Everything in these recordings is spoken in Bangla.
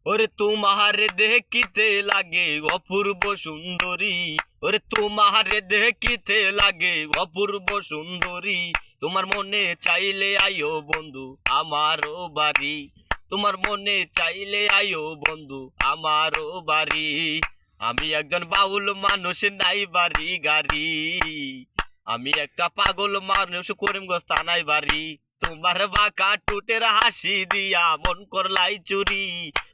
ওরে তোমারে দেখিতে লাগে অপূর্ব সুন্দরী, ওরে তোমারে দেখিতে লাগে অপূর্ব সুন্দরী। তোমার মনে চাইলে আইও বন্ধু আমারও বাড়ি, তোমার মনে চাইলে আইও বন্ধু আমারও বাড়ি। আমি একজন বাউল মানুষ, নাই বাড়ি গাড়ি। আমি একটা পাগল মানুষ, করিমগঞ্জ থানায় বাড়ি। তোমার বাঁকা টুটের হাসি দিয়া মন করলাই চুরি,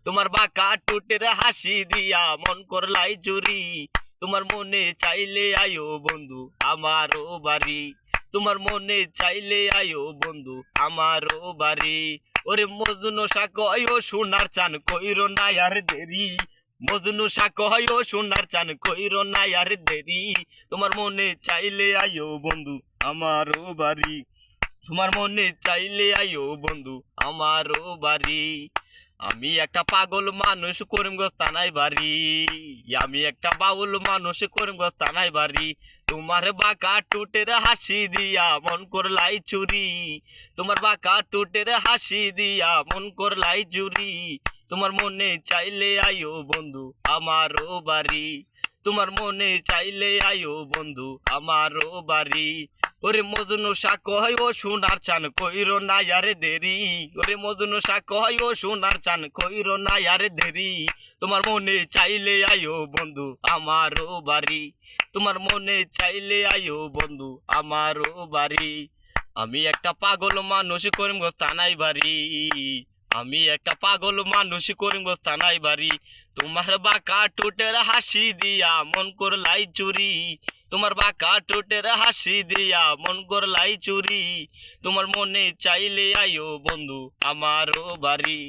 তোমার বাঁকা টুটের হাসি দিয়া মন করলাই চুরি। তোমার মনে চাইলে আয়ো বন্ধু আমারও বাড়ি, তোমার মনে চাইলে আয়ো বন্ধু আমারও বাড়ি। ওরে মজনু শাক ও সোনার চান কইরো না আর দেরি, মজনু শাক ও সোনার চান কইরো না আর দেরি। তোমার মনে চাইলে আয়ো বন্ধু আমারও বাড়ি, তোমার মনে চাইলে আইও বন্ধু আমারও বাড়ি। আমি একটা পাগল মানুষ, করিমগঞ্জ থানায় বাড়ি। আমি একটা বাউল মানুষ, করিমগঞ্জ থানায় বাড়ি। তোমার বাঁকা টুটের হাসি দিয়া মন করলাই চুরি, তোমার বাঁকা টুটের হাসি দিয়া মন করলাই চুরি। তোমার মনে চাইলে আইও বন্ধু আমারও বাড়ি, তোমার মনে চাইলে আইও বন্ধু আমারও বাড়ি। ওরে মজনু শাক ও সোনার চান কইরো না আরে দেরি, ওরে মজনু শাক ও সোনার চান কইরো না আরে দেরি। তোমার মনে চাইলে আইও বন্ধু আমারও বাড়ি, তোমার মনে চাইলে আইও বন্ধু আমারও বাড়ি। আমি একটা পাগল মানুষ, করিমগঞ্জ থানায় বাড়ি। আমি একটা পাগল মানুষ, করিমগঞ্জ থানায় বাড়ি। তোমার বাঁকা টুটের হাসি দিয়া মন করলাই চুরি, তোমার বাঁকা টুটের হাসি দিয়া মন করলাই চুরি। তোমার মনে চাইলে আইও বন্ধু আমারও বাড়ি।